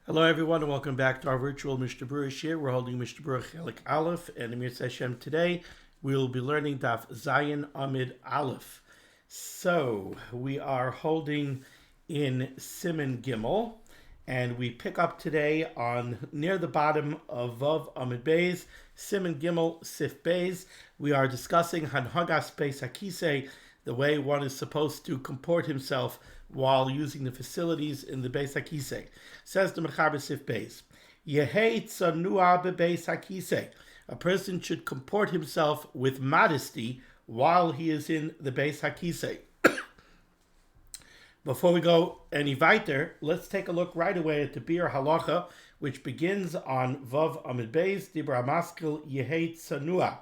Hello everyone and welcome back to our virtual Mishnah Berurah shir. We're holding Mishnah Berurah Chelik Aleph, and Amir Hashem today we will be learning Daf Zayin Amid Aleph. So we are holding in Siman Gimel, and we pick up today on near the bottom of Vav Amid Beis, Siman Gimel Sif Beis. We are discussing Hanhagas Beis Hakisei, the way one is supposed to comport himself while using the facilities in the Beis HaKisei. Says the Mechaber Sif Beis, Yehei tzanua bebeis HaKisei. A person should comport himself with modesty while he is in the Beis HaKisei. Before we go any weiter, let's take a look right away at the Bir Halacha, which begins on Vav Amid Beis, Dibra Maskil Yehei tzanua.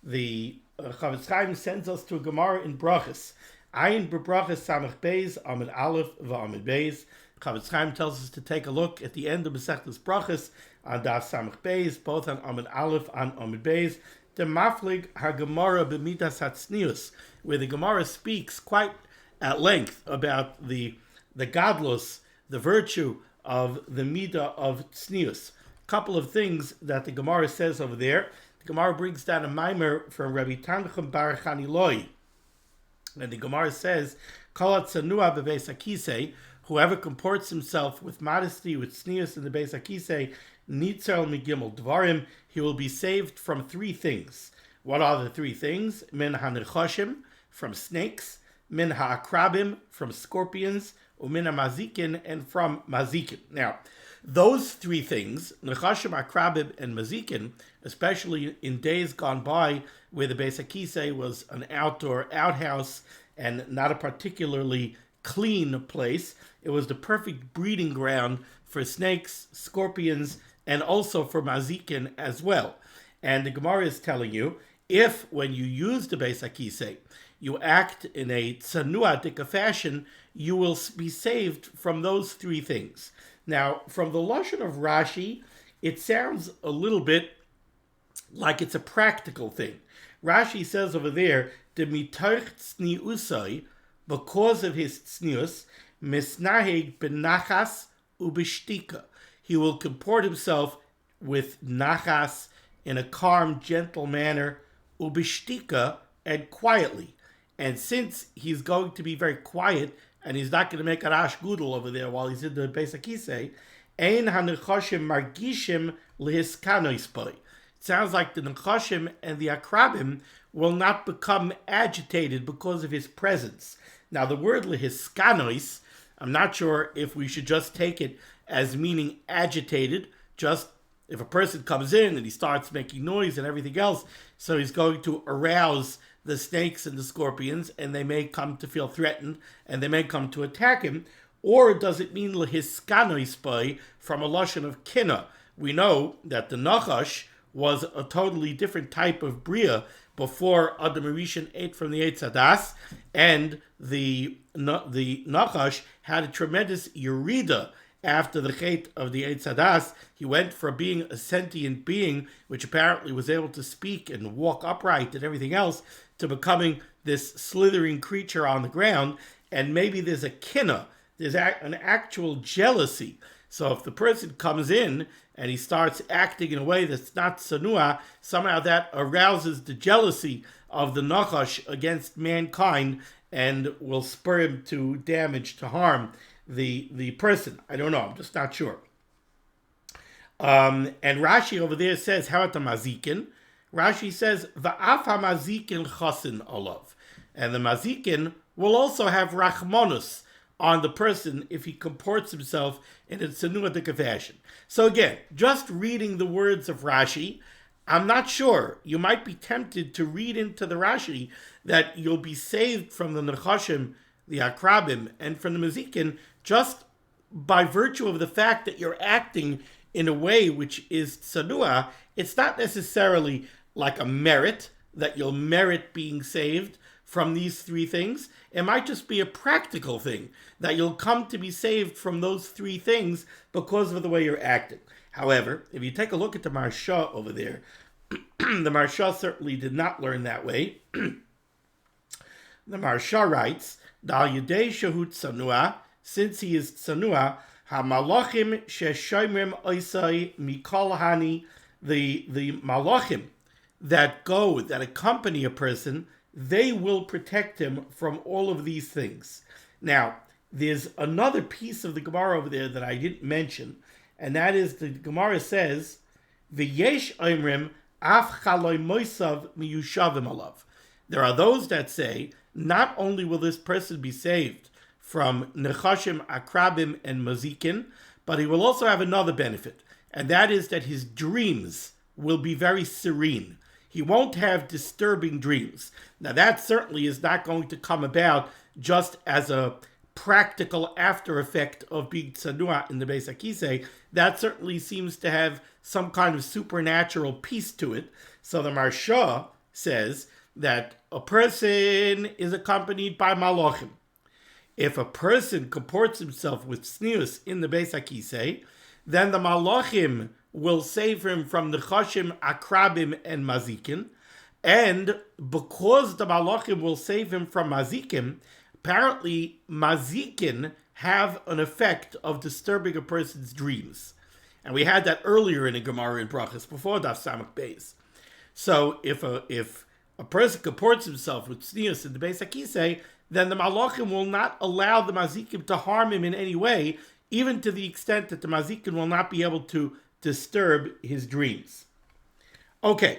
The Chavetz Chaim sends us to a Gemara in Brachas. Ayin bebrachas samach beis amid aleph v'amid beis. Chavetz Chaim tells us to take a look at the end of Masechtas Brachas on daf samach beis, both on amid aleph and amid beis. The maflig haGemara b'midas hatznius, where the Gemara speaks quite at length about the gadlus, the virtue of the midah of tznius. A couple of things that the Gemara says over there. The Gemara brings down a mimer from Rabbi Tanchem bar Chaniloi. And the Gemara says, Kol tzanua bebeis hakisei, whoever comports himself with modesty, with tznius in the beis hakisei, nitzel migimel dvarim, he will be saved from three things. What are the three things? Min ha'nechashim, from snakes, min ha'akrabim, from scorpions, umin ha'mazikin, and from mazikin. Now, those three things, nechashim, akrabim, and mazikin, especially in days gone by where the Beis HaKisei was an outdoor outhouse and not a particularly clean place, it was the perfect breeding ground for snakes, scorpions, and also for mazikin as well. And the Gemara is telling you, if when you use the Beis HaKisei, you act in a tzanuadik fashion, you will be saved from those three things. Now, from the lashon of Rashi, it sounds a little bit like it's a practical thing. Rashi says over there, "De mitoch tzniusai," because of his tznius, misnaheg benachas ubishtika. He will comport himself with nachas in a calm, gentle manner, ubishtika, and quietly. And since he's going to be very quiet, and he's not going to make a rash gudel over there while he's in the Beis HaKisei, ein hanechashim margishim lehiskanois boi. Sounds like the nechashim and the akrabim will not become agitated because of his presence. Now, the word lehiskanois, I'm not sure if we should just take it as meaning agitated, just if a person comes in and he starts making noise and everything else, so he's going to arouse the snakes and the scorpions, and they may come to feel threatened, and they may come to attack him. Or does it mean lehiskanois boi from a lashon of kinna? We know that the nachash was a totally different type of bria before Adam Rishon ate from the Eitz Hadas, and the Nachash had a tremendous yerida after the Chet of the Eitz Hadas. He went from being a sentient being, which apparently was able to speak and walk upright and everything else, to becoming this slithering creature on the ground. And maybe there's a kinna, there's an actual jealousy. So if the person comes in and he starts acting in a way that's not sanua, somehow that arouses the jealousy of the nachash against mankind and will spur him to damage, to harm the person. I don't know, I'm just not sure. And Rashi over there says, how about the mazikin? Rashi says, va'af ha-mazikin chasin olav. And the mazikin will also have rachmonus on the person if he comports himself in a tzanuadik fashion. So again, just reading the words of Rashi, I'm not sure. You might be tempted to read into the Rashi that you'll be saved from the nechashim, the akrabim, and from the mazikin just by virtue of the fact that you're acting in a way which is tzanua. It's not necessarily like a merit, that you'll merit being saved from these three things. It might just be a practical thing, that you'll come to be saved from those three things because of the way you're acting. However, if you take a look at the Marsha over there, the Marsha certainly did not learn that way. The Marsha writes, Dal Yudei Shehut Tsanua, since he is Tsanua, HaMalachim sheshoimrim oisai mikol hani, the malachim that accompany a person, they will protect him from all of these things. Now, there's another piece of the Gemara over there that I didn't mention, and that is the Gemara says, V'yesh oimrim af chaloi moisav miyushavim alav. There are those that say, not only will this person be saved from nechashim, akrabim, and mazikin, but he will also have another benefit, and that is that his dreams will be very serene. He won't have disturbing dreams. Now, that certainly is not going to come about just as a practical after effect of being tzanua in the Beis HaKisei. That certainly seems to have some kind of supernatural piece to it. So the Marsha says that a person is accompanied by malachim. If a person comports himself with tznius in the Beis HaKisei, then the malachim will save him from the chashim, akrabim, and mazikin. And because the malachim will save him from mazikin, apparently mazikin have an effect of disturbing a person's dreams. And we had that earlier in a Gemara in Brachas, before Daf Samach Beis. So if a person comports himself with tznius in the Beis HaKisei, then the malachim will not allow the mazikim to harm him in any way, even to the extent that the mazikin will not be able to disturb his dreams. Okay,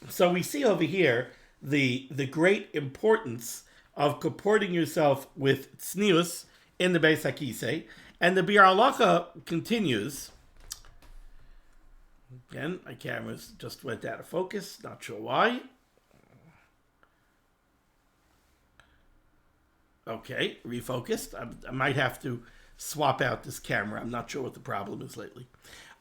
so we see over here the great importance of comporting yourself with tznius in the Beis HaKisei, and the Biur Halacha continues. Again, my cameras just went out of focus, not sure why. Okay, refocused. I might have to swap out this camera. I'm not sure what the problem is lately.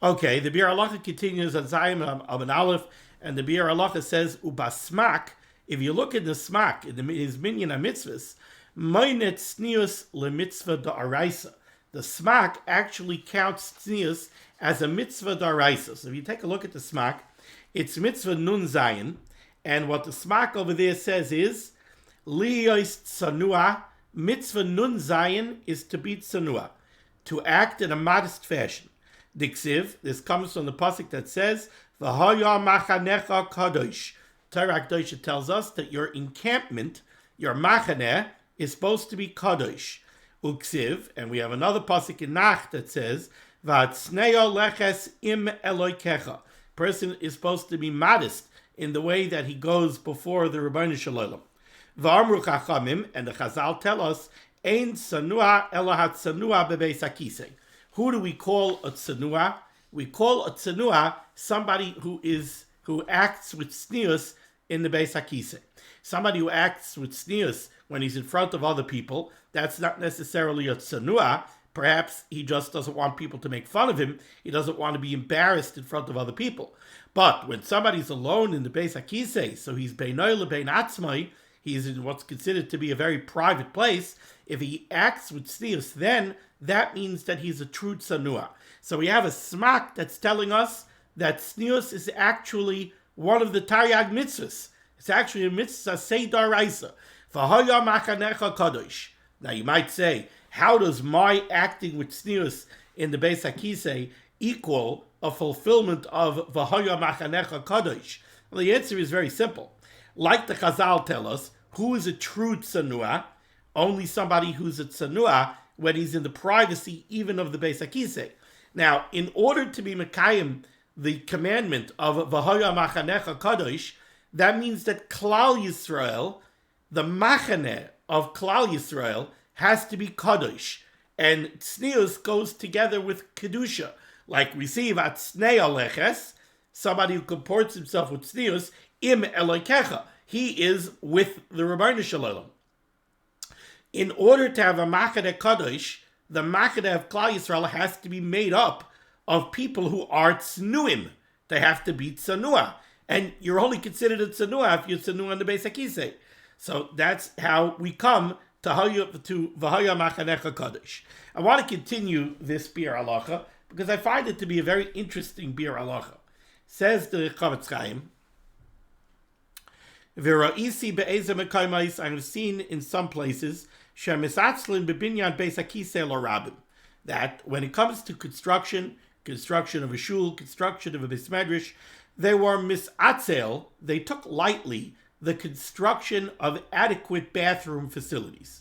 Okay, the Biur Halacha continues on Zayim of an Aleph, and the Biur Halacha says, Ubasmak, if you look in the smak, in his minyan mitzvahs, Moinet tznius lemitzvah da'araisa. The smak actually counts tznius as a mitzvah da'araisa. So if you take a look at the smak, it's mitzvah nun zayin, and what the smak over there says is, liyos tsanua, mitzvah nun zayin is to be tsanua, to act in a modest fashion. Diksiv, this comes from the pasuk that says, V'haya machanecha kadosh. Torah Kedosha tells us that your encampment, your machaneh, is supposed to be kadosh. Uksiv, and we have another pasuk in Nach that says, V'atzneyo leches im eloikecha. Person is supposed to be modest in the way that he goes before the Rabbani Shalom. V'amru chachamim, and the Chazal tell us, Ein tsanua ela hatsanua bebeis hakisei. Who do we call a tsanua? We call a tsanua somebody who acts with tznius in the Beis HaKisei. Somebody who acts with tznius when he's in front of other people, that's not necessarily a tsanua. Perhaps he just doesn't want people to make fun of him. He doesn't want to be embarrassed in front of other people. But when somebody's alone in the Beis HaKisei, so he's beinoi lebein atzmai, he's in what's considered to be a very private place, if he acts with tznius, then that means that he's a true tsanua. So we have a smak that's telling us that tznius is actually one of the Taryag mitzvahs. It's actually a mitzvah seidar raisa. V'haya machanecha kadosh. Now you might say, how does my acting with tznius in the Beis HaKisei equal a fulfillment of V'haya machanecha kadosh? Well, the answer is very simple. Like the Chazal tell us, who is a true tsanua? Only somebody who's a tsanua when he's in the privacy even of the Beis HaKisei. Now, in order to be Mekayim, the commandment of V'haya machanecha kadosh, that means that Klal Yisrael, the machaneh of Klal Yisrael, has to be kadosh. And tznius goes together with kedusha. Like we see Vatznei aleches, somebody who comports himself with tznius, im elokecha. He is with the Rabbani Shalom. In order to have a machaneh kadosh, the machaneh of Klal Yisrael has to be made up of people who are tznuim. They have to be tzanua. And you're only considered a tzanua if you're tzanua on the Beis HaKisei. So that's how we come to V'haya machanecha kadosh. I want to continue this Biur Halacha because I find it to be a very interesting Biur Halacha. Says the Chavetz Chaim, V'ra'isi be'ezeh mekaymais, I have seen in some places, she'misatzlin bebinyan Beis HaKisei l'rabim, that when it comes to construction of a shul, construction of a Beis Medrash, they were misatzel, they took lightly the construction of adequate bathroom facilities.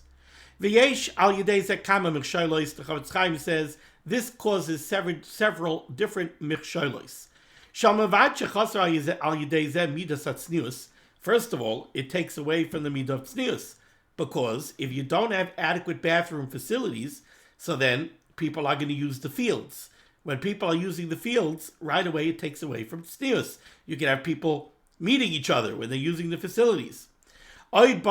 V'yesh al yedei zeh kama michsholos, the Chofetz Chaim says, this causes several different michsholos. Shalmavad shechasar al yedei zeh midas hatznius. First of all, it takes away from the midah of tznius, because if you don't have adequate bathroom facilities, so then people are going to use the fields. When people are using the fields, right away it takes away from tznius. You can have people meeting each other when they're using the facilities. But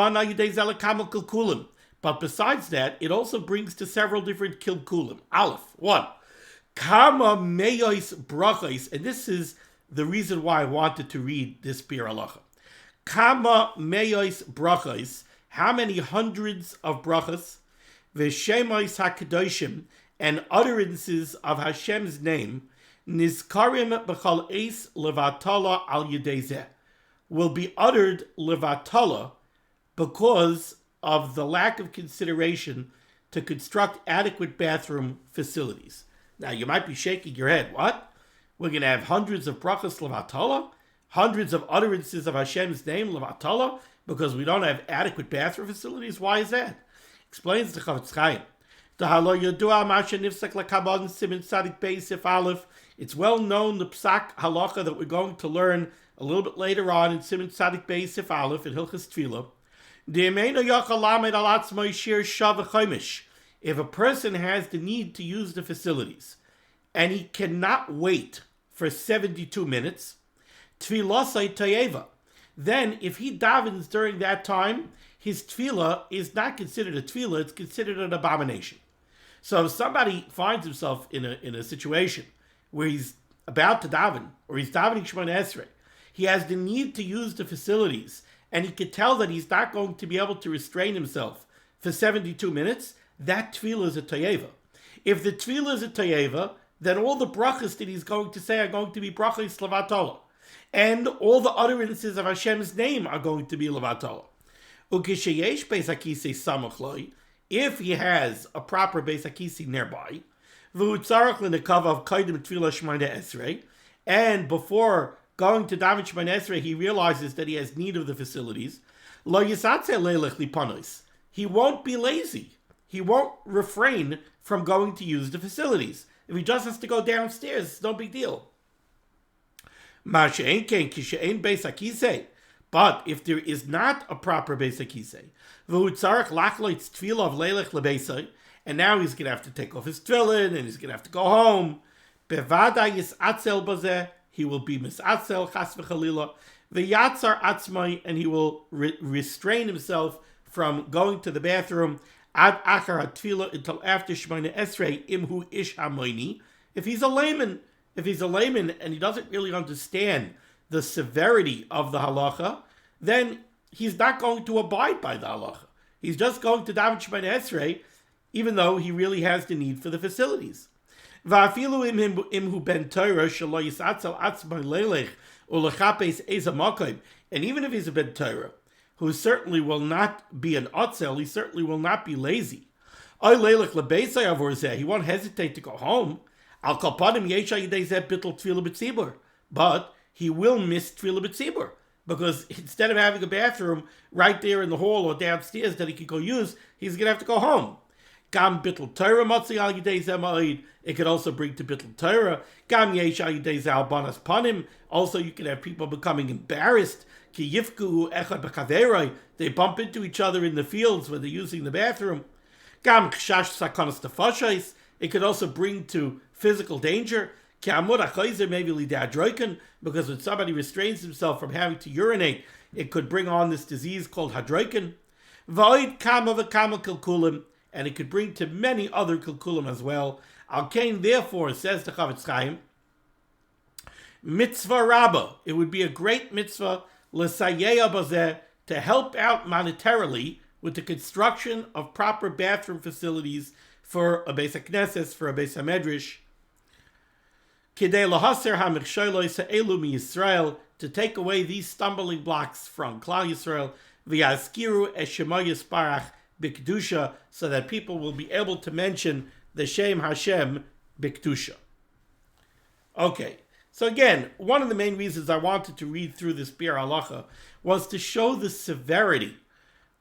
besides that, it also brings to several different kilkulim. Aleph, 1. Kama meyos brachos, and this is the reason why I wanted to read this Biur Halacha. Kama meyos brachos, how many hundreds of brachos, v'shemos hakadoshim, and utterances of Hashem's name, nizkarim b'chal eis levatala al yedei zeh, will be uttered levatala because of the lack of consideration to construct adequate bathroom facilities. Now, you might be shaking your head. What? We're going to have hundreds of brachos levatala? Hundreds of utterances of Hashem's name levatala because we don't have adequate bathroom facilities? Why is that? Explains the Chofetz Chaim. It's well known, the psak halacha that we're going to learn a little bit later on in Siman Tzadik Beis Sif Aleph in Hilchos Tefillah. If a person has the need to use the facilities and he cannot wait for 72 minutes, tfilasai tayeva, then if he davens during that time, his tefillah is not considered a tefillah, it's considered an abomination. So if somebody finds himself in a situation where he's about to daven, or he's davening Shemoneh Esrei, he has the need to use the facilities, and he could tell that he's not going to be able to restrain himself for 72 minutes, that tefillah is a tayeva. If the tefillah is a tayeva, then all the brachas that he's going to say are going to be brachas levatala. And all the utterances of Hashem's name are going to be levatala. Ukisheyesh beis hakisei samach loi, if he has a proper beis hakisi nearby, v'utzarach l'nekav of kaidim tefillah Shemoneh Esrei, and before going to daven Shemoneh Esrei, he realizes that he has need of the facilities, lo yisatzeh leilech lipanos, he won't be lazy. He won't refrain from going to use the facilities. If he just has to go downstairs, it's no big deal. But if there is not a proper beis hakisei, and now he's going to have to take off his tefillin, and he's going to have to go home, he will be misatzel, chas v'chalila, v'yatzar atzmai, and he will restrain himself from going to the bathroom ad achar tefillah until after Shemoneh Esrei imhu ish hamoini. If he's a layman and he doesn't really understand the severity of the halacha, then he's not going to abide by the halacha. He's just going to daven Shemoneh Esrei, even though he really has the need for the facilities. Va'afilu imhu ben Torah shelo yisatzel atzmai leilech ulechapes eza makom, and even if he's a ben Torah, who certainly will not be an otzel, he certainly will not be lazy. He won't hesitate to go home. But he will miss tefillah b'tzibur, because instead of having a bathroom right there in the hall or downstairs that he could go use, he's going to have to go home. It could also bring to bittul Torah. Also, you can have people becoming embarrassed. They bump into each other in the fields when they're using the bathroom. It could also bring to physical danger. Because when somebody restrains himself from having to urinate, it could bring on this disease called hadroikin. And it could bring to many other kilkulim as well. Al-Kain, therefore, says the Chofetz Chaim, mitzvah rabbah, it would be a great mitzvah l'sayeya bazeh, to help out monetarily with the construction of proper bathroom facilities for a Beis HaKnesses, for a Beis HaMedrash, kidei lahaser ha'michsholos ha'elu miYisrael, to take away these stumbling blocks from Klal Yisrael, v'yazkiru es shemo Yisparach b'kedusha, so that people will be able to mention the Shem Hashem Biktusha. Okay, so again, one of the main reasons I wanted to read through this Bir Halacha was to show the severity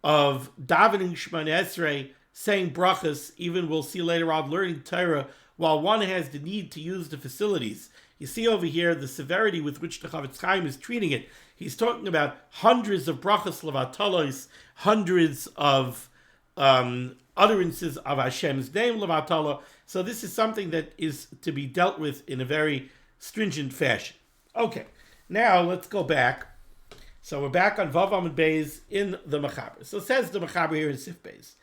of davening Shemona Esrei, saying brachas, even we'll see later on, learning Torah, while one has the need to use the facilities. You see over here the severity with which the Chavetz Chaim is treating it. He's talking about hundreds of brachas levatalos, hundreds of utterances of Hashem's name levatala. So this is something that is to be dealt with in a very stringent fashion. Okay, now let's go back. So we're back on Vav Amud Beis in the Mechaber. So it says the Mechaber here in Sif Beis.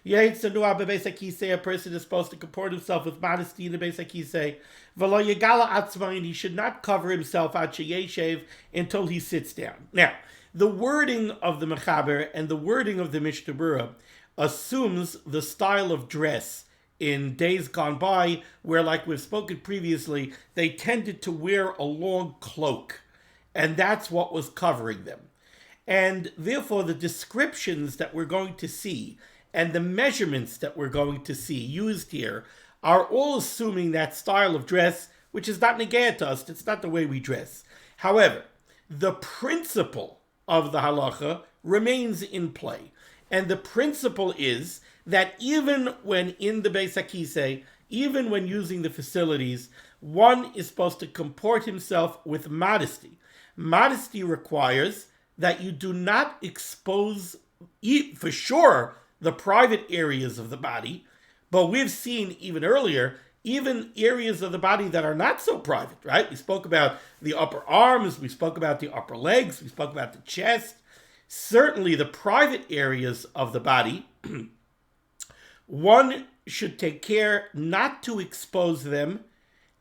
A person is supposed to comport himself with modesty in the Beis HaKisei. V'lo yegala atzmayin, he should not cover himself ad sheyeshev until he sits down. Now, the wording of the Mechaber and the wording of the Mishnah Berurah assumes the style of dress in days gone by, where, like we've spoken previously, they tended to wear a long cloak. And that's what was covering them. And therefore, the descriptions that we're going to see and the measurements that we're going to see used here are all assuming that style of dress, which is not negayah to us. It's not the way we dress. However, the principle of the halacha remains in play. And the principle is that even when in the Beis HaKisei, even when using the facilities, one is supposed to comport himself with modesty. Modesty requires that you do not expose, for sure, the private areas of the body, but we've seen even earlier, even areas of the body that are not so private, right? We spoke about the upper arms, we spoke about the upper legs, we spoke about the chest. Certainly the private areas of the body, one should take care not to expose them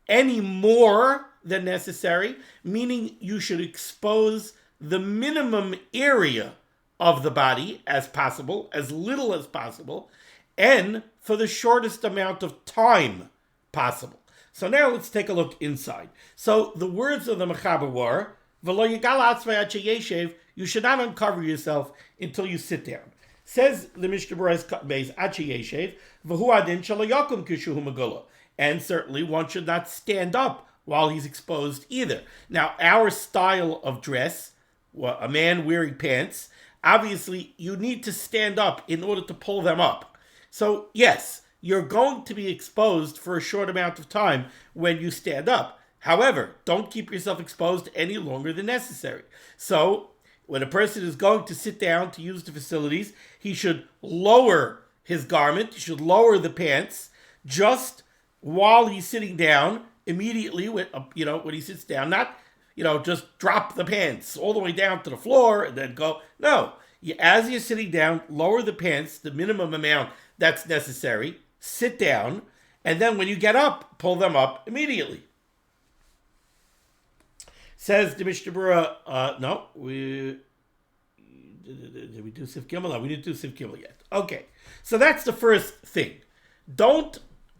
any more than necessary, meaning you should expose the minimum area of the body as possible, as little as possible, and for the shortest amount of time possible. So now let's take a look inside. So the words of the Mechaber were, "V'lo yigala atzmai ad sheyeshev," you should not uncover yourself until you sit down. Says the Mishnah Berurah Beis ad sheyeshev, v'hu adin shelo yakum kishu megula. And certainly one should not stand up while he's exposed either. Now, our style of dress, a man wearing pants, obviously you need to stand up in order to pull them up. So yes, you're going to be exposed for a short amount of time when you stand up. However, don't keep yourself exposed any longer than necessary. So when a person is going to sit down to use the facilities, he should lower his garment, he should lower the pants, just while he's sitting down, immediately when he sits down, not just drop the pants all the way down to the floor and then go. No, as you're sitting down, lower the pants, the minimum amount that's necessary, sit down, and then when you get up, pull them up immediately. Says the Mishnah Berurah, did we do Sif Gimel? No, we didn't do Sif Gimel yet. Okay, so that's the first thing. Don't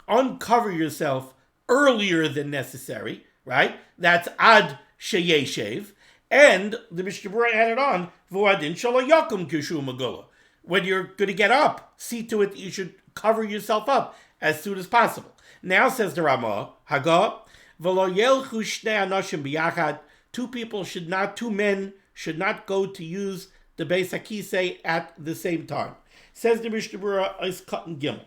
uncover yourself earlier than necessary, right? That's ad sheyeshev. And the Mishnah Berurah added on, v'adin shelo yakum kishu megula. When you're going to get up, see to it that you should cover yourself up as soon as possible. Now says the Rama, Haga, v'lo yelchu shnei anashim biyachad. Two men should not go to use the Beis HaKisei at the same time. Says the Mishnah Berurah, is cut and gimel.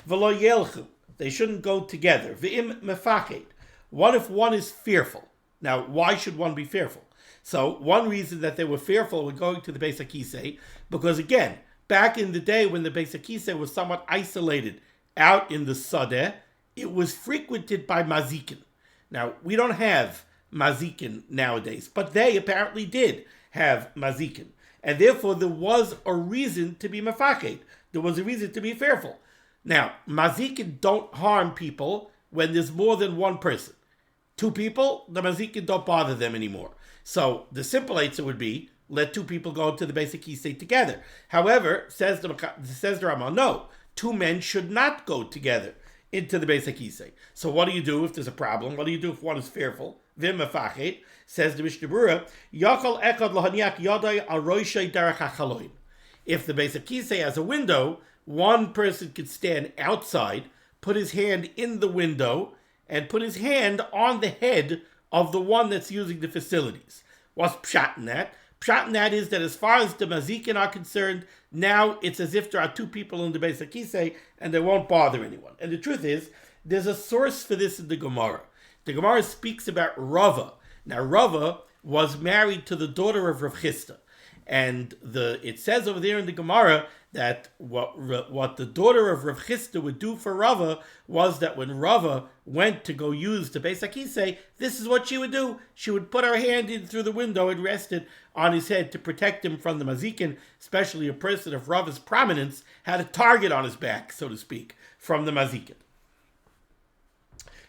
V'lo yelchu, they shouldn't go together. V'im mefached. What if one is fearful? Now, why should one be fearful? So, one reason that they were fearful when going to the Beis HaKisei, because again, back in the day when the Beis HaKisei was somewhat isolated out in the Sadeh, it was frequented by mazikin. Now, we don't have mazikin nowadays, but they apparently did have mazikin. And therefore, there was a reason to be mefached. There was a reason to be fearful. Now, mazikin don't harm people when there's more than one person. Two people, the mazikin don't bother them anymore. So the simple answer would be, let two people go to the Beis HaKisei together. However, says the Rama, no, two men should not go together into the Beis HaKisei. So what do you do if there's a problem? What do you do if one is fearful? V'im mefached, says the Mishnah Berurah, Yachal echad lahaniach yadai al roshei derech hachaloin. If the Beis HaKisei has a window, one person could stand outside, put his hand in the window and put his hand on the head of the one that's using the facilities. What's pshat in that? Pshat in that is that as far as the mazikin are concerned, now it's as if there are two people in the Beis HaKisei and they won't bother anyone. And the truth is, there's a source for this in the Gemara. The Gemara speaks about Rava. Now, Rava was married to the daughter of Rav Chisda. And it says over there in the Gemara that what the daughter of Rav Chisda would do for Rava was that when Rava went to go use the Beis HaKisei, this is what she would do. She would put her hand in through the window and rest it on his head to protect him from the mazikin, especially a person of Rava's prominence had a target on his back, so to speak, from the mazikin.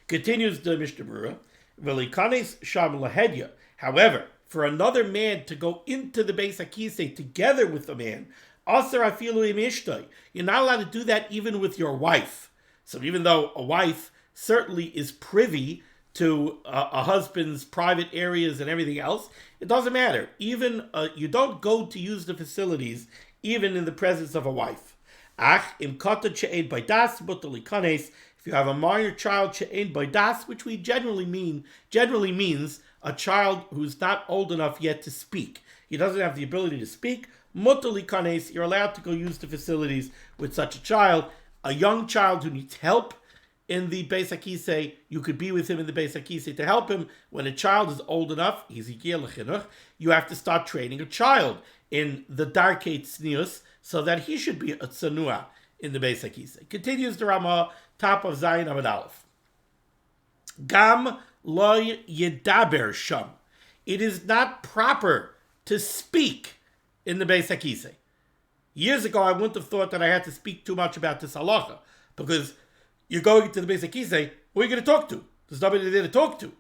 Continues the Mishnah Berurah, Velikanes sham lahedya. However, for another man to go into the Beis HaKisei together with a man, asar afilu im ishtay. You're not allowed to do that even with your wife. So even though a wife certainly is privy to a husband's private areas and everything else, it doesn't matter. Even you don't go to use the facilities even in the presence of a wife. Ach im kata she'ein baidas butalikanes. If you have a minor child she'ein baidas, which we generally means a child who's not old enough yet to speak. He doesn't have the ability to speak. Mutalikanes, you're allowed to go use the facilities with such a child. A young child who needs help in the Beis HaKisei, you could be with him in the Beis HaKisei to help him. When a child is old enough, you have to start training a child in the Darkei Tznius so that he should be a Tsanua in the Beis HaKisei. Continues the Ramah, top of Zayin Amud Aleph. Gam loy yedaber sham. It is not proper to speak in the Beis HaKisei. Years ago, I wouldn't have thought that I had to speak too much about this halacha, because you're going to the Beis HaKisei, who are you going to talk to? There's nobody there to talk to.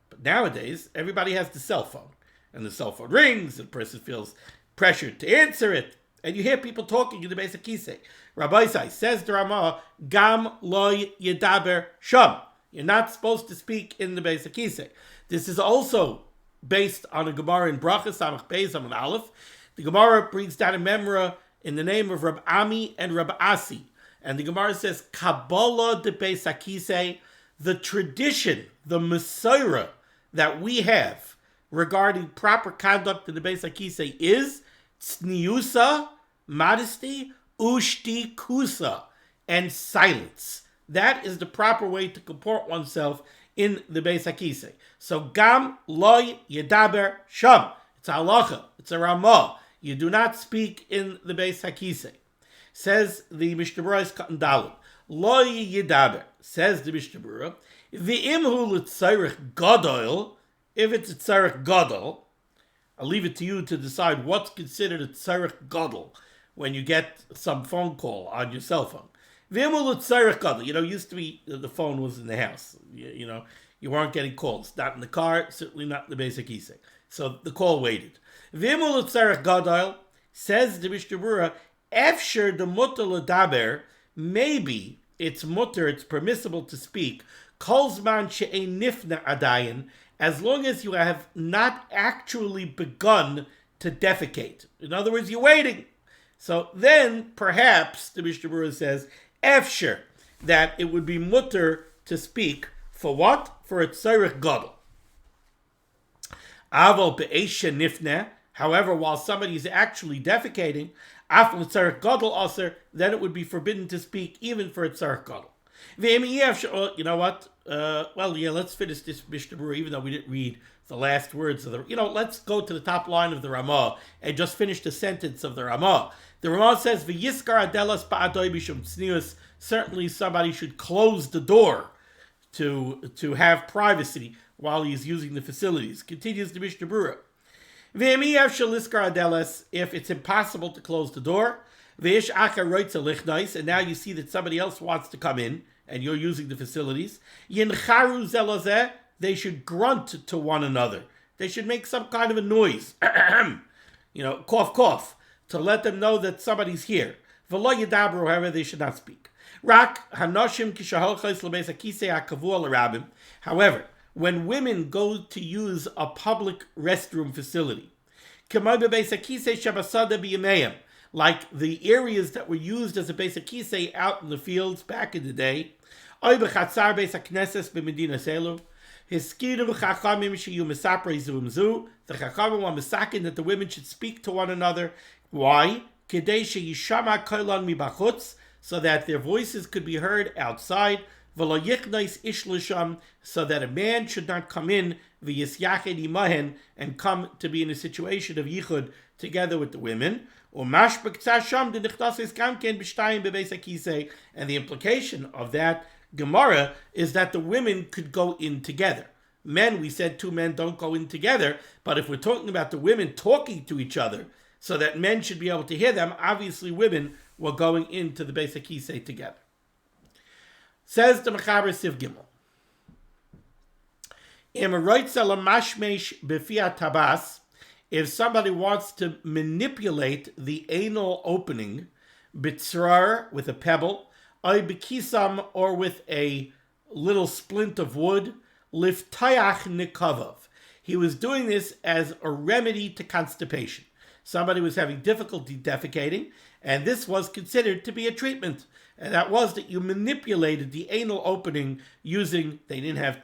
But nowadays, everybody has the cell phone, and the cell phone rings, and the person feels pressured to answer it, and you hear people talking in the Beis HaKisei. Rabbi Sai says the Ramah, Gam loy yedaber sham. You're not supposed to speak in the Beis HaKisei. This is also based on a Gemara in Brachas Samach Beis Amud Aleph. The Gemara brings down a memra in the name of Rab Ami and Rab Asi. And the Gemara says, Kabbalah de Beis HaKisei, the tradition, the Mesorah that we have regarding proper conduct in the Beis HaKisei is tzniusa, modesty, ushti kusa, and silence. That is the proper way to comport oneself in the Beis HaKisei. So, Gam loy yedaber sham. It's a halacha. It's a ramah. You do not speak in the Beis HaKisei. Says the Mishnah Berurah Katan Dalet. Loy yedaber. Says the Mishnah Berurah. V'imhu l'tzarech gadol. If it's a tzarech gadol, I'll leave it to you to decide what's considered a tzarech gadol when you get some phone call on your cell phone. Used to be the phone was in the house. You weren't getting calls. Not in the car, certainly not in the Beis HaKisei. So the call waited. Says the Mishnah Berurah, Efsher the mutter l'daber, maybe it's mutter, it's permissible to speak, kolzman she'ein nifna adayin, as long as you have not actually begun to defecate. In other words, you're waiting. So then, perhaps, the Mishnah Berurah says, Efsher, that it would be mutter to speak for what? For a tzarech gadol. Aval be'esha nifneh. However, while somebody is actually defecating, after tzarech gadol aser, then it would be forbidden to speak even for a tzarech gadol. You know what? Let's finish this Mishnah Berurah, even though we didn't read the last words of the. Let's go to the top line of the Ramah and just finish the sentence of the Ramah. The Ramah says, "V'yiskar adelas ba'adoy b'shum tznius." Certainly, somebody should close the door to have privacy while he's using the facilities. Continues the Mishnah Berurah. V'emiyav shaliskar adelas, if it's impossible to close the door, v'ish achar roitza lichnais, and now you see that somebody else wants to come in, and you're using the facilities. Yincharu zelazeh, they should grunt to one another. They should make some kind of a noise. Cough, cough, to let them know that somebody's here. V'lo yedabru, however, they should not speak. Rak hanoshim kishaholchos lebeis hakisei hakavua l'rabim. However, when women go to use a public restroom facility, like like the areas that were used as a basic kisei out in the fields back in the day. Oy b'chatzar beis hakneses b'medina selu. Hiskiru chachamim sheyu mesaprei zum zu. The chachamim were misakin that the women should speak to one another. Why? Kedei sheyishama kolan mibachutz, so that their voices could be heard outside. V'lo yichnais ish l'sham, so that a man should not come in v'yisyached imahen and come to be in a situation of yichud together with the women. And the implication of that Gemara is that the women could go in together. Men, we said 2 men don't go in together, but if we're talking about the women talking to each other so that men should be able to hear them, obviously women were going into the Beis HaKisei together. Says the Mechaber Siv Gimel. If somebody wants to manipulate the anal opening, bitzrar, with a pebble, ay bekisam, or with a little splint of wood, liftayach nikavav. He was doing this as a remedy to constipation. Somebody was having difficulty defecating, and this was considered to be a treatment. And that was that you manipulated the anal opening using, they didn't have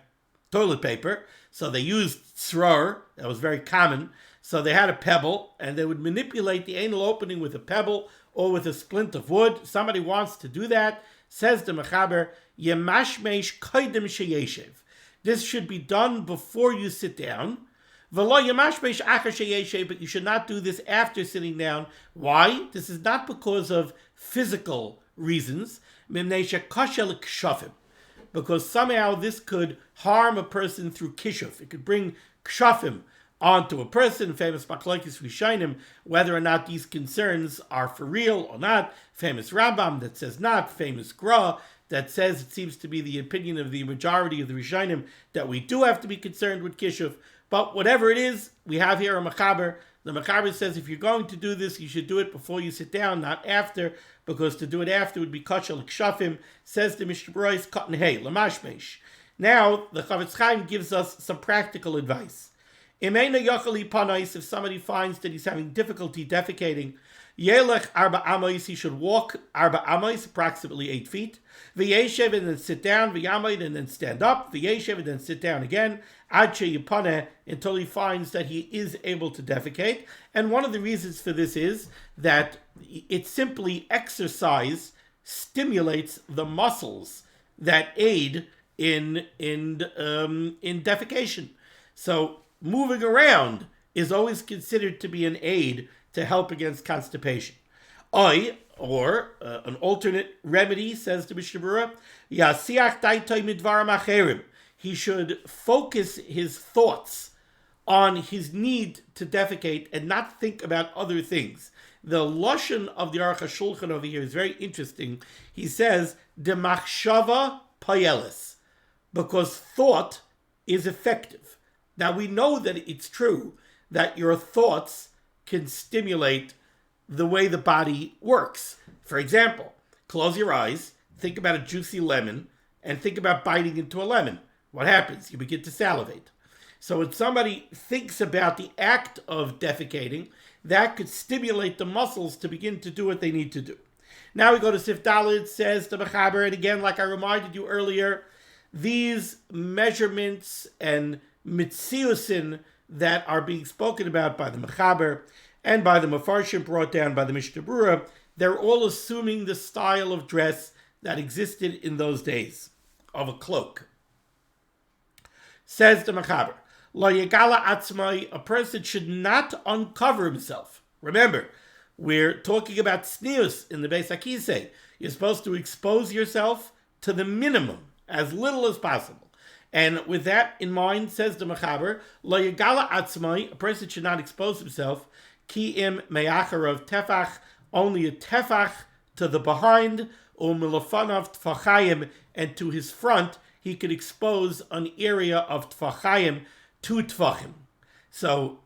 toilet paper, so they used tzrar, that was very common. So they had a pebble, and they would manipulate the anal opening with a pebble or with a splint of wood. Somebody wants to do that. Says the Mechaber, Yemashmesh koidem sheyeshev. This should be done before you sit down. V'lo yemashmesh achar sheyeshev, but you should not do this after sitting down. Why? This is not because of physical reasons. Mimnei shekashel kshafim. Because somehow this could harm a person through kishuf. It could bring kshafim onto a person. Famous Machlokes Rishonim, whether or not these concerns are for real or not. Famous Rambam that says not. Famous Gra that says it seems to be the opinion of the majority of the Rishonim that we do have to be concerned with kishuf. But whatever it is, we have here a Mechaber. The Mechaber says if you're going to do this, you should do it before you sit down, not after, because to do it after would be kashal kshafim. Says the Mishnah Berurah, cotton hay, lamashmesh. Now, the Chavetz Chaim gives us some practical advice. If somebody finds that he's having difficulty defecating, Yelech arba amos, he should walk arba amos, approximately 8 feet. V'yeshev, and then sit down. V'yamayid, and then stand up. V'yeshev, and then sit down again. Ad sheyipaneh, until he finds that he is able to defecate. And one of the reasons for this is that it simply exercise stimulates the muscles that aid in defecation. So moving around is always considered to be an aid to help against constipation. Or an alternate remedy, says the Mishnah Berurah, Yasiach daitoi midvarim acherim. He should focus his thoughts on his need to defecate and not think about other things. The lashon of the Aruch HaShulchan over here is very interesting. He says, demachshava payelis, because thought is effective. Now we know that it's true that your thoughts can stimulate the way the body works. For example, close your eyes, think about a juicy lemon, and think about biting into a lemon. What happens? You begin to salivate. So when somebody thinks about the act of defecating, that could stimulate the muscles to begin to do what they need to do. Now we go to Sif Daled, says the Mechaber, and again, like I reminded you earlier, these measurements and mitziusin that are being spoken about by the Mechaber and by the Mefarshim brought down by the Mishnah Berurah, they're all assuming the style of dress that existed in those days, of a cloak. Says the Mechaber, Lo yegala atzmai, a person should not uncover himself. Remember, we're talking about snius in the Beis HaKisei. You're supposed to expose yourself to the minimum, as little as possible. And with that in mind, says the Mechaber, Lo yegala atzmai, a person should not expose himself, ki im me'acharav tefach, only a tefach to the behind, or milafanav tfachayim, and to his front, he could expose an area of tfachayim, 2 tfachim. So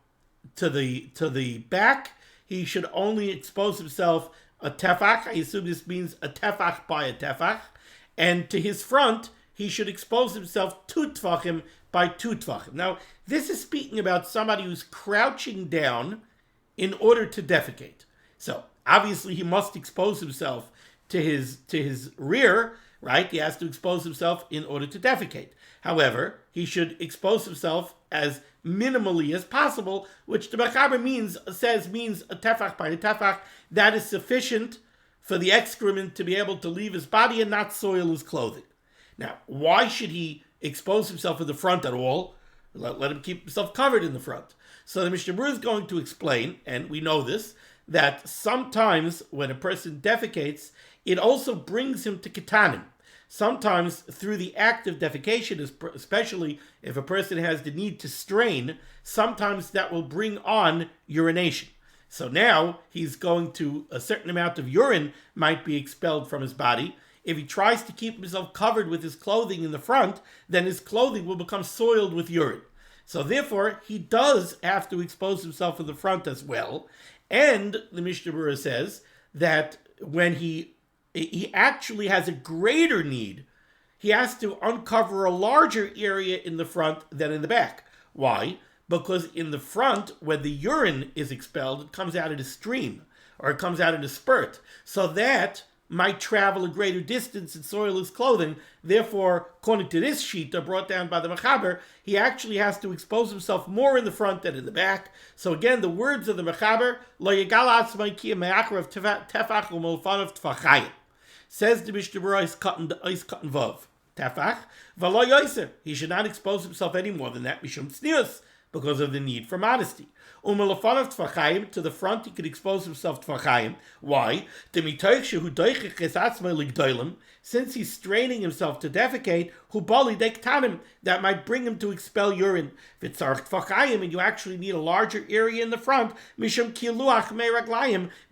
to the back, he should only expose himself a tefach. I assume this means a tefach by a tefach. And to his front, he should expose himself 2 tfachim by 2 tfachim. Now, this is speaking about somebody who's crouching down in order to defecate. So obviously he must expose himself to his rear, right? He has to expose himself in order to defecate. However, he should expose himself as minimally as possible, which the Mechaber means a tefach by a tefach. That is sufficient for the excrement to be able to leave his body and not soil his clothing. Now, why should he expose himself in the front at all? Let him keep himself covered in the front. So the Mishnah Berurah is going to explain, and we know this, that sometimes when a person defecates, it also brings him to ketanim. Sometimes through the act of defecation, especially if a person has the need to strain, sometimes that will bring on urination. So now he's going to, a certain amount of urine might be expelled from his body. If he tries to keep himself covered with his clothing in the front, then his clothing will become soiled with urine. So therefore, he does have to expose himself in the front as well. And the Mishnah Berurah says that when he actually has a greater need, he has to uncover a larger area in the front than in the back. Why? Because in the front, when the urine is expelled, it comes out in a stream, or it comes out in a spurt. So that might travel a greater distance and soil his clothing. Therefore, according to this shita brought down by the Mechaber, he actually has to expose himself more in the front than in the back. So again, the words of the Mechaber, Lo yegala atzmai ki me'achrav tefach u'molfanav tfachayim. Says the Mishnah Berurah, is cutting vav. Tefach, v'lo yoser. He should not expose himself any more than that, mishum tznius, because of the need for modesty. U'melofanav tfachayim, to the front he could expose himself tfachayim. Why? Since he's straining himself to defecate, that might bring him to expel urine. And you actually need a larger area in the front,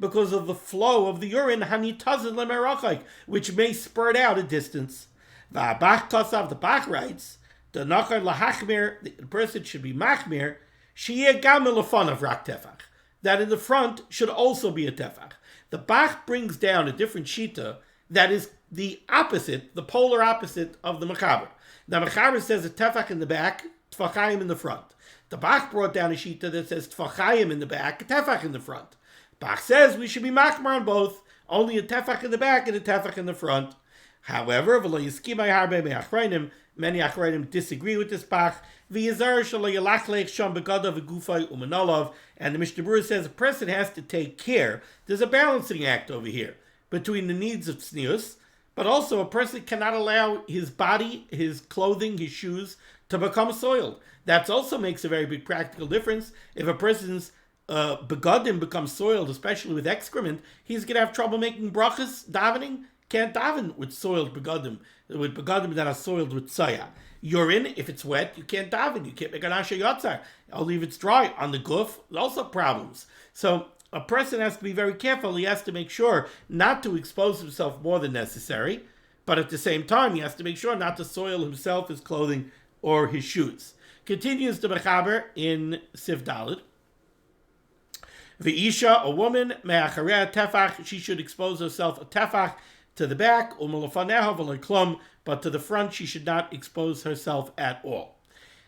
because of the flow of the urine, which may spurt out a distance. The Bach writes, the person should be machmir, that in the front should also be a tefach. The Bach brings down a different shita that is the opposite, the polar opposite of the Mechaber. The Mechaber says a tefach in the back, tfachayim in the front. The Bach brought down a shita that says tfachayim in the back, a tefach in the front. Bach says we should be machmir on both, only a tefach in the back and a tefach in the front. However, many Achronim disagree with this Bach. And the Mishnah Berurah says a person has to take care. There's a balancing act over here between the needs of tznius, but also a person cannot allow his body, his clothing, his shoes to become soiled. That also makes a very big practical difference. If a person's begadim becomes soiled, especially with excrement, he's going to have trouble making brachas, davening. Can't daven with soiled begadim, with begadim that are soiled with tzaya. Urine, if it's wet, you can't daven. You can't make an asher yotzar. Only if it's dry. On the guf, also problems. So a person has to be very careful. He has to make sure not to expose himself more than necessary, but at the same time, he has to make sure not to soil himself, his clothing, or his shoes. Continues the Mechaber in Siv Daled. V'isha, a woman, me'achareh tefach, she should expose herself a tefach to the back, but to the front she should not expose herself at all.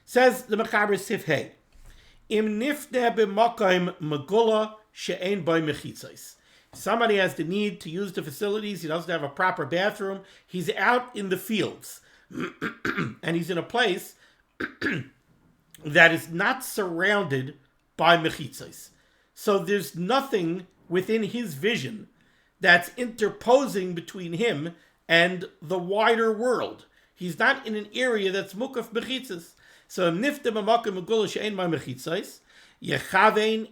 Says the Mechaber Sif Hey, Im nifne b'makayim megula she'ein by mechitzos. Somebody has the need to use the facilities, he doesn't have a proper bathroom, he's out in the fields, and he's in a place that is not surrounded by mechitzos. So there's nothing within his vision that's interposing between him and the wider world. He's not in an area that's mukaf mechitzos. So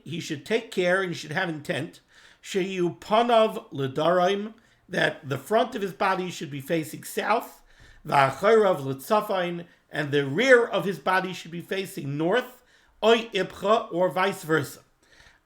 he should take care and he should have intent panav l'daraim, that the front of his body should be facing south, v'acharav l'tzafain, and the rear of his body should be facing north, oy ibcha, or vice versa.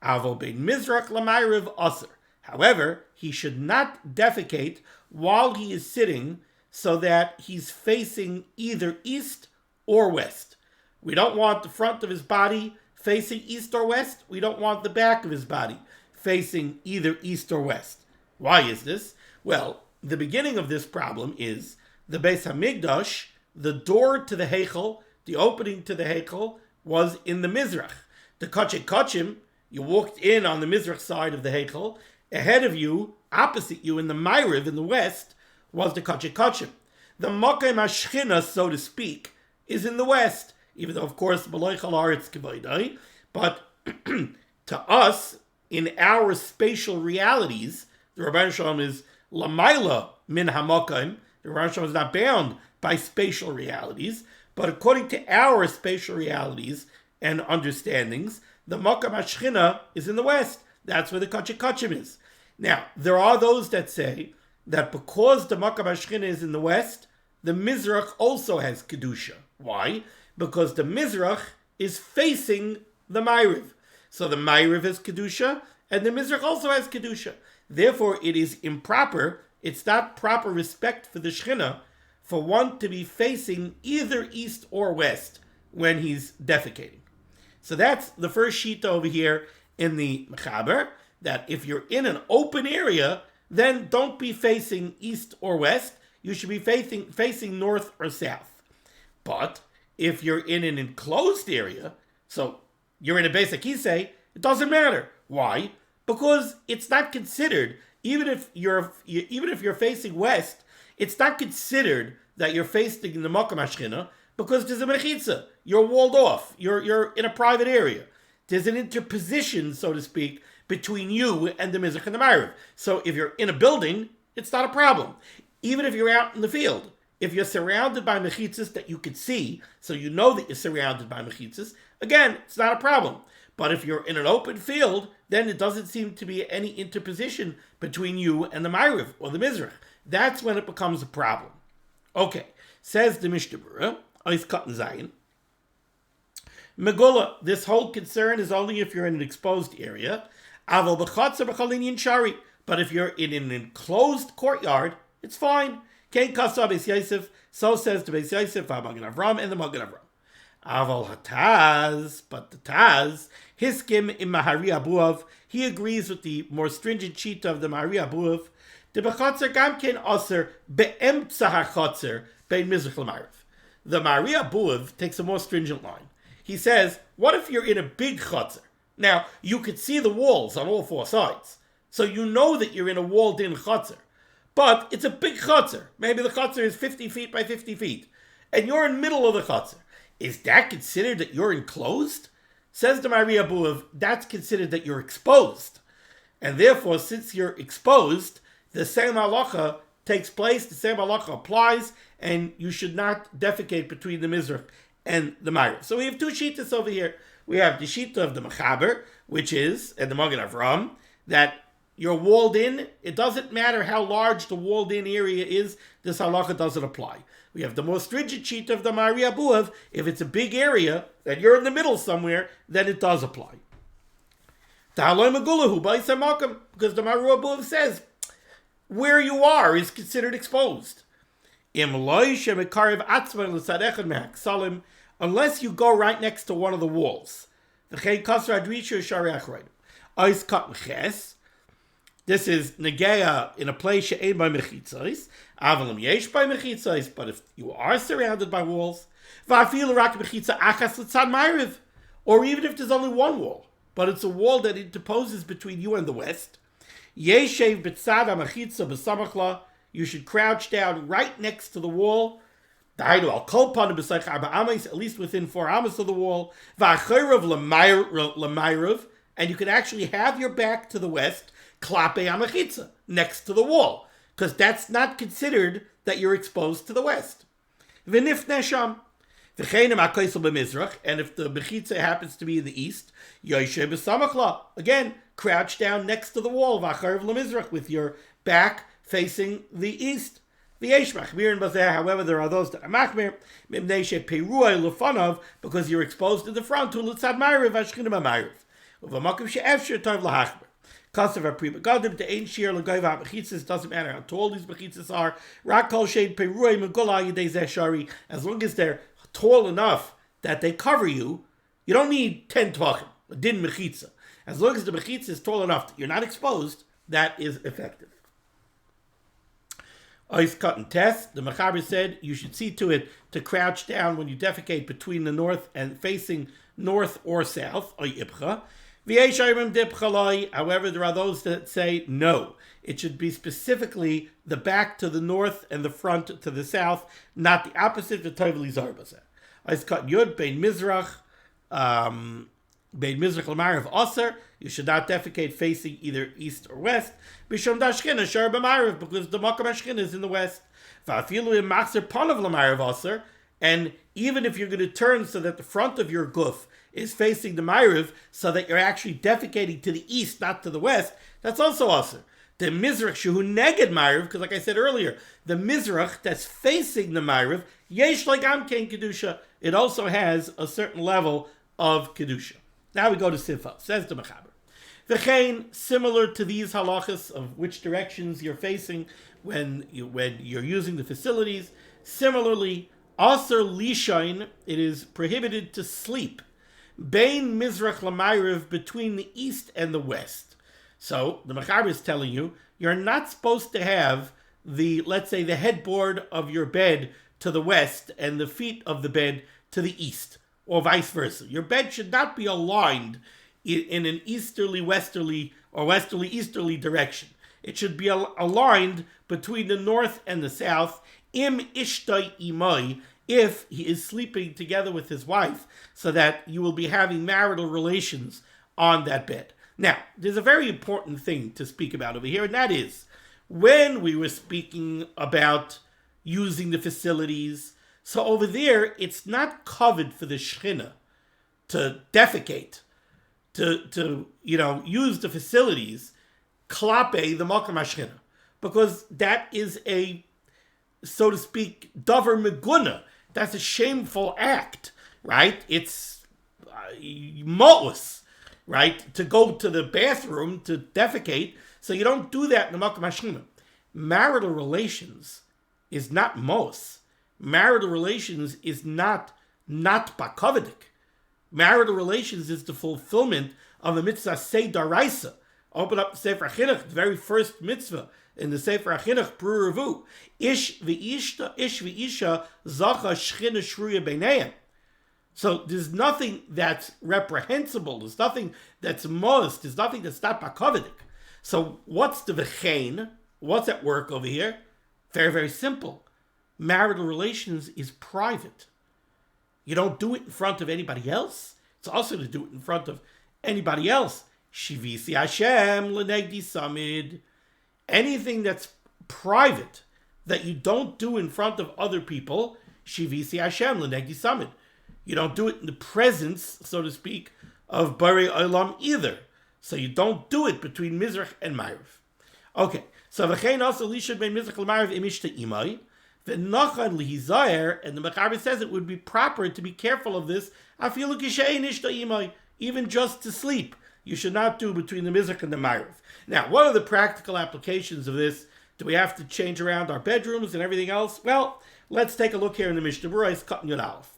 Avo bein mizrach l'mayriv aser. However, he should not defecate while he is sitting so that he's facing either east or west. We don't want the front of his body facing east or west. We don't want the back of his body facing either east or west. Why is this? Well, the beginning of this problem is the Beis Hamikdash, the door to the Heichel, the opening to the Heichel, was in the Mizrach. The Kachim, you walked in on the Mizrach side of the Heichel, Ahead of you, opposite you, in the Ma'ariv, in the west, was the Kachik Kachim. The Mokem HaShchina, so to speak, is in the west. Even though, of course, B'loi Chal Haaretz K'voidai. But to us, in our spatial realities, the Rabban Shalom is Lamaila Min HaMokem. The Rabban Shalom is not bound by spatial realities. But according to our spatial realities and understandings, the Mokem HaShchina is in the west. That's where the Kachik Kachim is. Now, there are those that say that because the Mokem HaShchina is in the west, the Mizrach also has Kedusha. Why? Because the Mizrach is facing the Ma'ariv. So the Ma'ariv has Kedusha, and the Mizrach also has Kedusha. Therefore, it is improper, it's not proper respect for the Shechina, for one to be facing either east or west when he's defecating. So that's the first sheet over here in the Mechaber, that if you're in an open area, then don't be facing east or west. You should be facing north or south. But if you're in an enclosed area, so you're in a basic kisei, it doesn't matter. Why? Because it's not considered, even if you're facing west, it's not considered that you're facing the Mokem HaShchina because there's a mechitza. You're walled off. You're in a private area. There's an interposition, so to speak, between you and the Mizrach and the Ma'ariv. So if you're in a building, it's not a problem. Even if you're out in the field, if you're surrounded by mechitzas that you could see, so you know that you're surrounded by mechitzas, again, it's not a problem. But if you're in an open field, then it doesn't seem to be any interposition between you and the Ma'ariv or the Mizrach. That's when it becomes a problem. Okay, says the Mishnah Berurah, Ois Katan Zayin, Megula, this whole concern is only if you're in an exposed area. Aval b'chatzer b'chalin shari. But if you're in an enclosed courtyard, it's fine. Kein kasa Beis Yosef. So says the Beis Yosef, Magen Avram, and the Magen Avram. Aval hataz, but the Taz, Hiskim im Mahari Abuav, he agrees with the more stringent shita of the Mahari Abuav. The b'chatzer gam ken aser be'emtza hachatzer bein mizrach l'ma'ariv. The Mahari Abuav takes a more stringent line. He says, what if you're in a big chutzner? Now, you could see the walls on all four sides. So you know that you're in a walled-in chutzner. But it's a big chutzner. Maybe the chutzner is 50 feet by 50 feet. And you're in the middle of the chutzner. Is that considered that you're enclosed? Says the Mahari Abuav, that's considered that you're exposed. And therefore, since you're exposed, the same halacha takes place, the same halacha applies, and you should not defecate between the Mizrach and the Ma'ariv. So we have two shittas over here. We have the shita of the Mechaber, which is, and the Magen Avram, that you're walled in. It doesn't matter how large the walled in area is, this halacha doesn't apply. We have the more stringent shita of the Mahari Abuav. If it's a big area, that you're in the middle somewhere, then it does apply. Because the Mahari Abuav says, where you are is considered exposed. Unless you go right next to one of the walls. This is negeya in a place she'ein by mechitzos, avalim yesh by mechitzos, but if you are surrounded by walls, va'afilu rak mechitza achas l'tzad ma'ariv, or even if there's only one wall, but it's a wall that interposes between you and the west, yeshev b'tzad ha'mechitza b'samachla, you should crouch down right next to the wall, at least within 4 amas of the wall, and you can actually have your back to the west, next to the wall, because that's not considered that you're exposed to the west. And if the mechitza happens to be in the east, again, crouch down next to the wall, with your back facing the east. However, there are those that are machmir because you're exposed in the front to l'tzad ma'ariv ashchinim ma'ariv. Uvamakim she'efshir tov lahachmir. Kasav ha'priba gadim to ein shir l'goyva ha'mechitzas. Doesn't matter how tall these mechitzas are. Rak kol shein peruay megula yidei zeh shari. As long as they're tall enough that they cover you, you don't need 10 tvachim, a din mechitza. As long as the mechitza is tall enough that you're not exposed, that is effective. Ice cut and test. The Mechaber said you should see to it to crouch down when you defecate between the north and facing north or south. However, there are those that say no. It should be specifically the back to the north and the front to the south, not the opposite. It's cut Yud Bein Mizrach, Bein Mizrach L'Marav Aser. You should not defecate facing either east or west. Bishom Dashkin Asher B'Marav, because the Makam Ashkin is in the west. Va'afilu im Machzer Panav L'Marav Aser. And even if you're going to turn so that the front of your guf is facing the Ma'ariv, so that you're actually defecating to the east, not to the west, that's also aser. The Mizrach Shehu Neged Ma'ariv, because like I said earlier, the Mizrach that's facing the Ma'ariv, Yesh L'Gam Kein Kedusha, it also has a certain level of Kedusha. Now we go to Sifa. Says the Mechaber. V'chein, similar to these halachas of which directions you're facing when you're using the facilities, similarly, Aser Lishain, it is prohibited to sleep Bein Mizrach L'Ma'ariv, between the east and the west. So the Mechaber is telling you, you're not supposed to have let's say the headboard of your bed to the west and the feet of the bed to the east, or vice versa. Your bed should not be aligned in an easterly, westerly, or westerly, easterly direction. It should be aligned between the north and the south, im ishtai imai, if he is sleeping together with his wife, so that you will be having marital relations on that bed. Now, there's a very important thing to speak about over here, and that is, when we were speaking about using the facilities, so over there, it's not covered for the Shechina to defecate, to use the facilities, klape the Makam HaShechina, because that is a, so to speak, davar meguna. That's a shameful act, right? It's mo'us, right? To go to the bathroom to defecate. So you don't do that in the Makam HaShechina. Marital relations is not mo'us. Marital relations is not bakavidik. Marital relations is the fulfillment of the mitzvah Sei Daraisa. Open up the Sefer HaChinuch, the very first mitzvah in the Sefer HaChinuch, Pru Ish v'isha zacha shchina shruya beineim. So there's nothing that's reprehensible. There's nothing that's most. There's nothing that's not bakavidik. So what's the v'chein? What's at work over here? Very, very simple. Marital relations is private. You don't do it in front of anybody else. It's also to do it in front of anybody else. Shivisi Hashem l'negdi samid. Anything that's private that you don't do in front of other people, Shivisi Hashem l'negdi samid. You don't do it in the presence, so to speak, of Barei Olam either. So you don't do it between Mizrach and Ma'ariv. Okay, so v'chein also lishad bein Mizrach l'Ma'ariv imishta imai. V'nachan lihizayer, and the Mechaber says it would be proper to be careful of this, afilu kishein ishta imai, even just to sleep. You should not do between the Mizrach and the Ma'ariv. Now, what are the practical applications of this? Do we have to change around our bedrooms and everything else? Well, let's take a look here in the Mishnah Berurah. It's cut in Yud Aleph.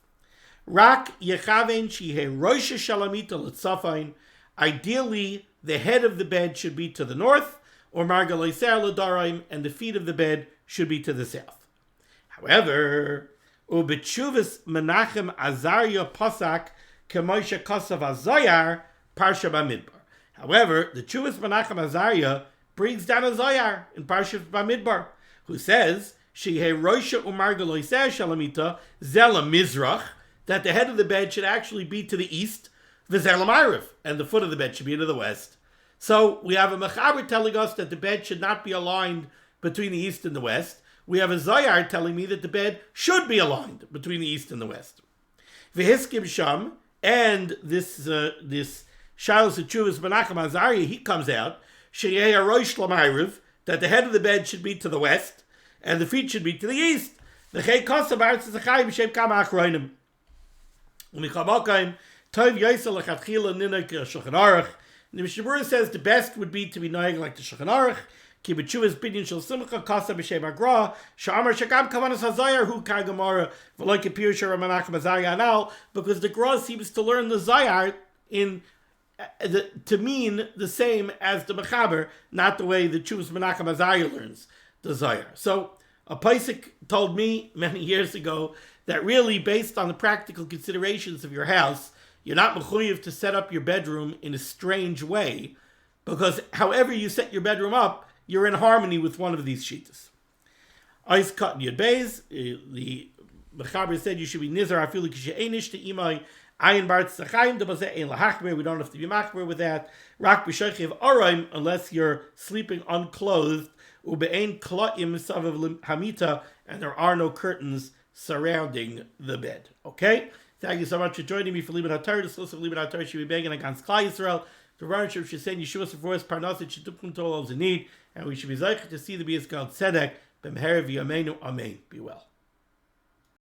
Rak yechaven shihe roisha shalamita l'tzafain. Ideally, the head of the bed should be to the north, or margaloiser l'daraim, and the feet of the bed should be to the south. However, ubetshuvas Menachem Azariah pasak kemoisha kasav azayar parsha bamidbar. However, the Chuvas Menachem Azariah brings down a zayar in parsha bamidbar, who says shehe roisha umargaloiser shalamita zela mizrach, that the head of the bed should actually be to the east, v'zela ma'ariv, and the foot of the bed should be to the west. So we have a Mechaber telling us that the bed should not be aligned between the east and the west. We have a Zayar telling me that the bed should be aligned between the east and the west. V'hiskim sham, and this Shilas Chuvas Menachem Azariah, he comes out, sheyeh roish l'ma'ariv, that the head of the bed should be to the west, and the feet should be to the east. V'chei kosav aretz zachayim b'shem kama achroinim. U'michamakayim, tov yosel l'chatchila ninek Shulchan Aruch. The Mishnah Berurah says the best would be to be knowing like the Shulchan Aruch, ki b'tshuvas binyan shel simcha kasa b'shem agra, sha'amar shagam kavanas hazayar hu kai gemara v'loy kepir shara Menachem Azariah anal, because the Gra seems to learn the Zayar to mean the same as the Mechaber, not the way the Chuvas Menachem Azariah learns the Zayar. So a Paisik told me many years ago that really, based on the practical considerations of your house, You're not mechuyev to set up your bedroom in a strange way, because however you set your bedroom up, you're in harmony with one of these shitas. Ice cut Yud Beis, the Mechaber said you should be nizar afilu kishe'enish to imay ayin bar tzachayim debazeh ein lahachmer. We don't have to be machmer with that. Rak b'shoichiv oraim, unless you're sleeping unclothed. Ube'ein kla'im savav hamita, and there are no curtains surrounding the bed. Okay? Thank you so much for joining me for Limud HaTorah. This list of Limud HaTorah should be begging against Klal Yisrael. The Rabbani should say Yeshua Sephorus Parnasit Shitukum Tol Al Zanid, and we should be zeicher to see the B'yizgal Tzedek B'meherav Yameinu Amen. Be well.